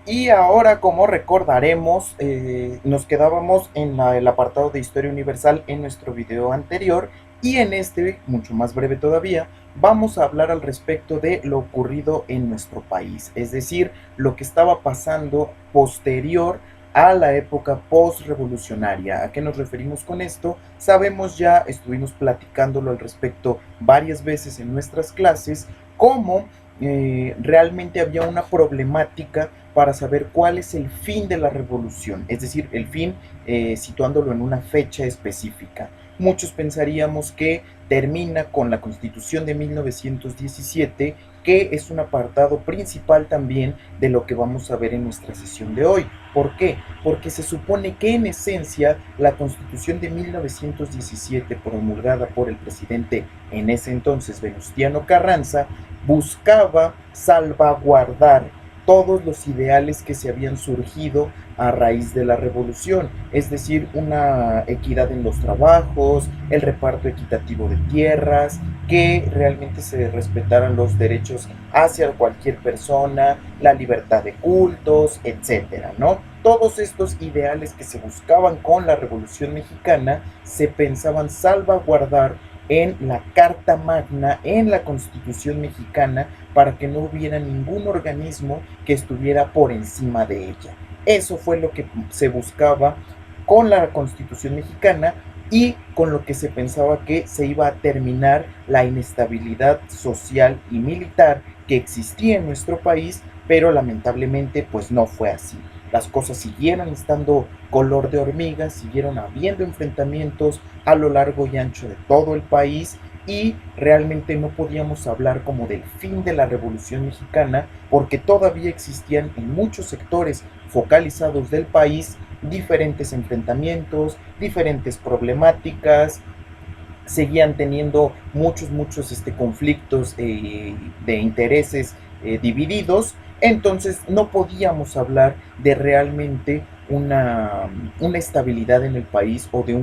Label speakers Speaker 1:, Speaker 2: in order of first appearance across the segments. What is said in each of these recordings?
Speaker 1: Y ahora, como recordaremos, nos quedábamos en el apartado de Historia Universal en nuestro video anterior y en este, mucho más breve todavía, vamos a hablar al respecto de lo ocurrido en nuestro país, es decir, lo que estaba pasando posterior a la época post-revolucionaria. ¿A qué nos referimos con esto? Sabemos ya, estuvimos platicándolo al respecto varias veces en nuestras clases, cómo realmente había una problemática para saber cuál es el fin de la revolución, es decir, el fin situándolo en una fecha específica. Muchos pensaríamos que termina con la Constitución de 1917, que es un apartado principal también de lo que vamos a ver en nuestra sesión de hoy. ¿Por qué? Porque se supone que en esencia la Constitución de 1917, promulgada por el presidente en ese entonces Venustiano Carranza, buscaba salvaguardar todos los ideales que se habían surgido a raíz de la revolución, es decir, una equidad en los trabajos, el reparto equitativo de tierras, que realmente se respetaran los derechos hacia cualquier persona, la libertad de cultos, etcétera, ¿no? Todos estos ideales que se buscaban con la Revolución Mexicana se pensaban salvaguardar en la Carta Magna, en la Constitución Mexicana, para que no hubiera ningún organismo que estuviera por encima de ella. Eso fue lo que se buscaba con la Constitución Mexicana y con lo que se pensaba que se iba a terminar la inestabilidad social y militar que existía en nuestro país, pero lamentablemente pues no fue así. Las cosas siguieron estando color de hormiga, siguieron habiendo enfrentamientos a lo largo y ancho de todo el país y realmente no podíamos hablar como del fin de la Revolución Mexicana porque todavía existían en muchos sectores focalizados del país diferentes enfrentamientos, diferentes problemáticas, seguían teniendo muchos conflictos de intereses divididos, entonces no podíamos hablar de realmente una estabilidad en el país o de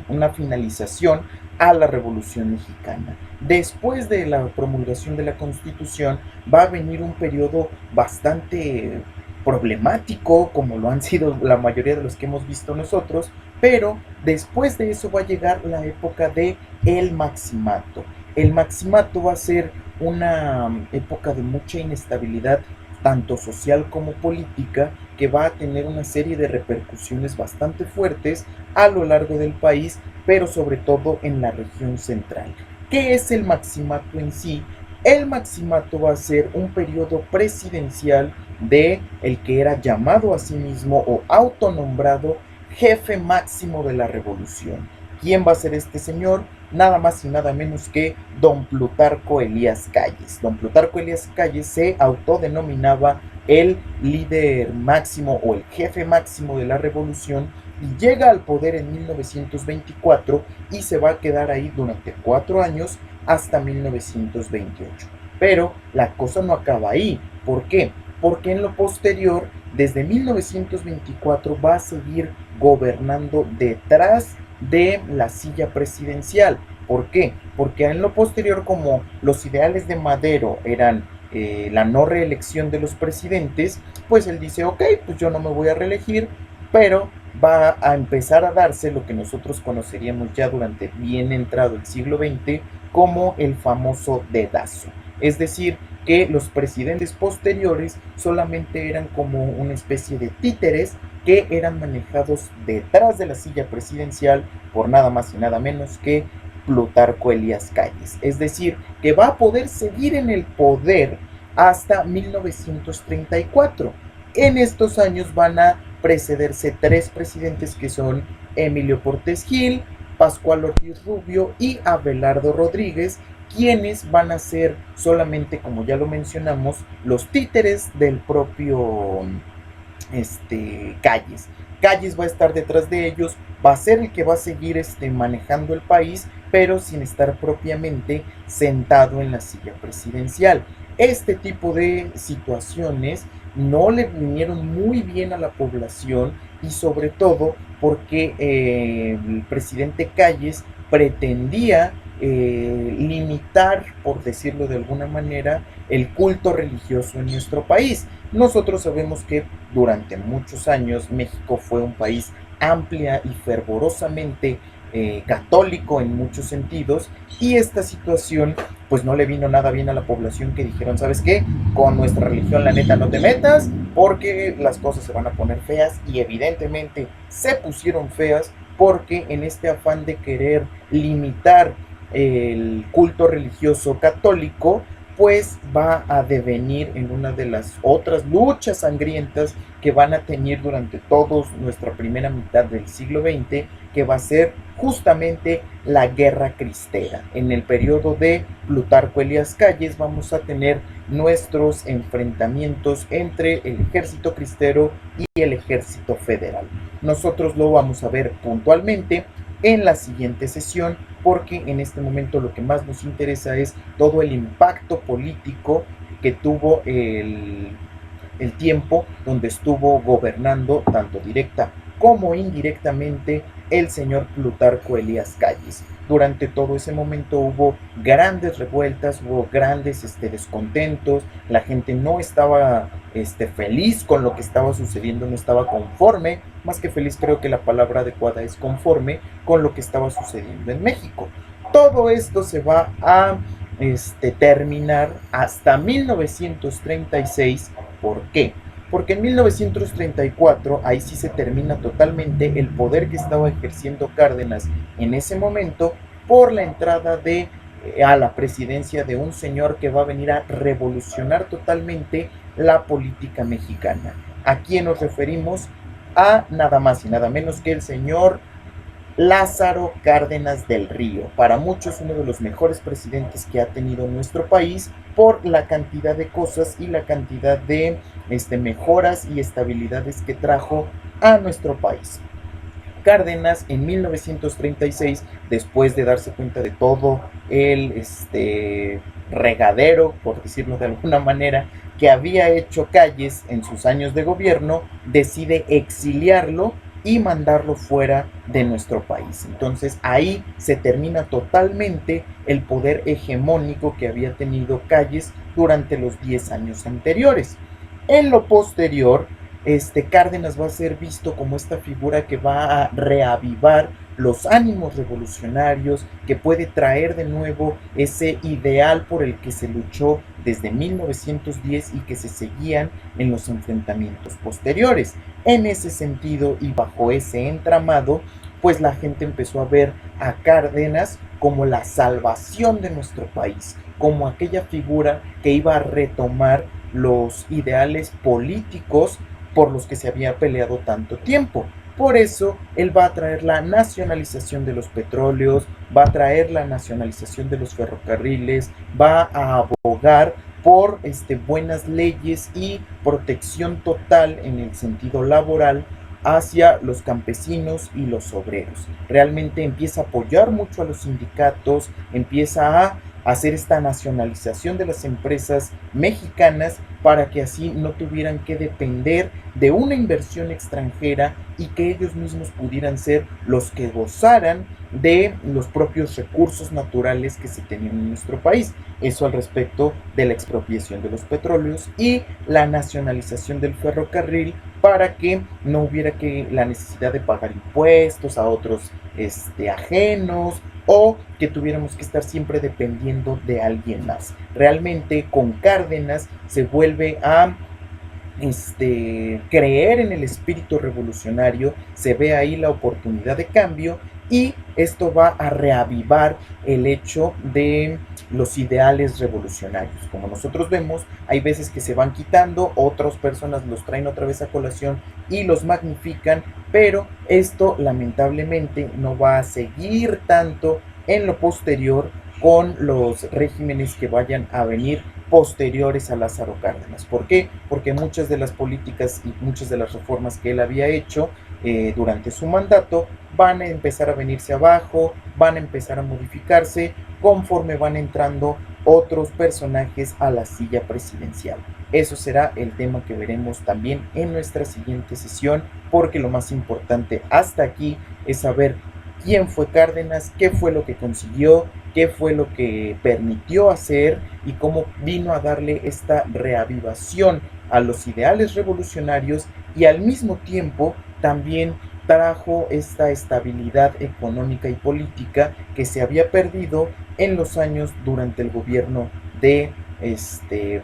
Speaker 1: una finalización a la Revolución Mexicana. Después de la promulgación de la Constitución va a venir un periodo bastante problemático, como lo han sido la mayoría de los que hemos visto nosotros, pero después de eso va a llegar la época de el maximato. El maximato va a ser una época de mucha inestabilidad, tanto social como política, que va a tener una serie de repercusiones bastante fuertes a lo largo del país, pero sobre todo en la región central. ¿Qué es el maximato en sí? El maximato va a ser un periodo presidencial de el que era llamado a sí mismo o autonombrado jefe máximo de la revolución. ¿Quién va a ser este señor? Nada más y nada menos que don Plutarco Elías Calles. Don Plutarco Elías Calles se autodenominaba el líder máximo o el jefe máximo de la revolución y llega al poder en 1924 y se va a quedar ahí durante 4 años hasta 1928. Pero la cosa no acaba ahí. ¿Por qué? Porque en lo posterior, desde 1924, va a seguir gobernando detrás de la silla presidencial. ¿Por qué? Porque en lo posterior, como los ideales de Madero eran la no reelección de los presidentes, pues él dice, ok, pues yo no me voy a reelegir, pero va a empezar a darse lo que nosotros conoceríamos ya durante bien entrado el siglo XX como el famoso dedazo. Es decir, que los presidentes posteriores solamente eran como una especie de títeres que eran manejados detrás de la silla presidencial por nada más y nada menos que Plutarco Elías Calles. Es decir, que va a poder seguir en el poder hasta 1934. En estos años van a precederse tres presidentes que son Emilio Portes Gil, Pascual Ortiz Rubio y Abelardo Rodríguez, quienes van a ser solamente, como ya lo mencionamos, los títeres del propio Calles. Calles va a estar detrás de ellos, va a ser el que va a seguir manejando el país, pero sin estar propiamente sentado en la silla presidencial. Este tipo de situaciones no le vinieron muy bien a la población y sobre todo porque el presidente Calles pretendía limitar, por decirlo de alguna manera, el culto religioso en nuestro país. Nosotros sabemos que durante muchos años México fue un país amplia y fervorosamente católico en muchos sentidos, y esta situación pues no le vino nada bien a la población, que dijeron, ¿sabes qué? Con nuestra religión la neta no te metas porque las cosas se van a poner feas, y evidentemente se pusieron feas porque en este afán de querer limitar el culto religioso católico, pues va a devenir en una de las otras luchas sangrientas que van a tener durante toda nuestra primera mitad del siglo XX, que va a ser justamente la Guerra Cristera. En el periodo de Plutarco Elías Calles vamos a tener nuestros enfrentamientos entre el ejército cristero y el ejército federal. Nosotros lo vamos a ver puntualmente en la siguiente sesión, porque en este momento lo que más nos interesa es todo el impacto político que tuvo el tiempo donde estuvo gobernando tanto directa como indirectamente el señor Plutarco Elías Calles. Durante todo ese momento hubo grandes revueltas, hubo grandes descontentos, la gente no estaba feliz con lo que estaba sucediendo, no estaba conforme, más que feliz creo que la palabra adecuada es conforme con lo que estaba sucediendo en México. Todo esto se va a terminar hasta 1936. ¿Por qué? Porque en 1934 ahí sí se termina totalmente el poder que estaba ejerciendo Cárdenas en ese momento, por la entrada a la presidencia de un señor que va a venir a revolucionar totalmente la política mexicana. ¿A quién nos referimos? A nada más y nada menos que el señor Lázaro Cárdenas del Río, para muchos uno de los mejores presidentes que ha tenido nuestro país, por la cantidad de cosas y la cantidad de mejoras y estabilidades que trajo a nuestro país. Cárdenas en 1936, después de darse cuenta de todo el regadero, por decirlo de alguna manera, que había hecho Calles en sus años de gobierno, decide exiliarlo y mandarlo fuera de nuestro país. Entonces ahí se termina totalmente el poder hegemónico que había tenido Calles durante los 10 años anteriores. En lo posterior, Cárdenas va a ser visto como esta figura que va a reavivar los ánimos revolucionarios, que puede traer de nuevo ese ideal por el que se luchó desde 1910 y que se seguían en los enfrentamientos posteriores. En ese sentido y bajo ese entramado, pues la gente empezó a ver a Cárdenas como la salvación de nuestro país, como aquella figura que iba a retomar los ideales políticos por los que se había peleado tanto tiempo. Por eso él va a traer la nacionalización de los petróleos, va a traer la nacionalización de los ferrocarriles, va a abogar por buenas leyes y protección total en el sentido laboral hacia los campesinos y los obreros. Realmente empieza a apoyar mucho a los sindicatos, empieza a hacer esta nacionalización de las empresas mexicanas para que así no tuvieran que depender de una inversión extranjera y que ellos mismos pudieran ser los que gozaran de los propios recursos naturales que se tenían en nuestro país. Eso al respecto de la expropiación de los petróleos y la nacionalización del ferrocarril, para que no hubiera la necesidad de pagar impuestos a otros ajenos, o que tuviéramos que estar siempre dependiendo de alguien más. Realmente con Cárdenas se vuelve a creer en el espíritu revolucionario, se ve ahí la oportunidad de cambio, y esto va a reavivar el hecho de los ideales revolucionarios. Como nosotros vemos, hay veces que se van quitando, otras personas los traen otra vez a colación y los magnifican, pero esto lamentablemente no va a seguir tanto en lo posterior con los regímenes que vayan a venir posteriores a Lázaro Cárdenas. ¿Por qué? Porque muchas de las políticas y muchas de las reformas que él había hecho durante su mandato van a empezar a venirse abajo, van a empezar a modificarse conforme van entrando otros personajes a la silla presidencial. Eso será el tema que veremos también en nuestra siguiente sesión, porque lo más importante hasta aquí es saber quién fue Cárdenas, qué fue lo que consiguió, qué fue lo que permitió hacer y cómo vino a darle esta reavivación a los ideales revolucionarios y al mismo tiempo también trajo esta estabilidad económica y política que se había perdido en los años durante el gobierno de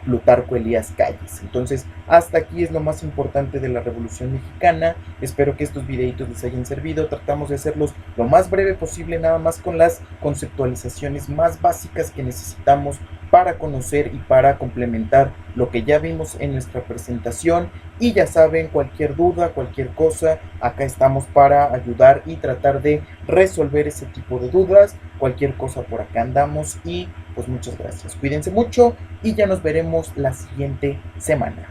Speaker 1: Plutarco Elías Calles. Entonces, hasta aquí es lo más importante de la Revolución Mexicana. Espero que estos videitos les hayan servido. Tratamos de hacerlos lo más breve posible, nada más con las conceptualizaciones más básicas que necesitamos para conocer y para complementar lo que ya vimos en nuestra presentación. Y ya saben, cualquier duda, cualquier cosa, acá estamos para ayudar y tratar de resolver ese tipo de dudas. Cualquier cosa por acá andamos y pues muchas gracias. Cuídense mucho y ya nos veremos la siguiente semana.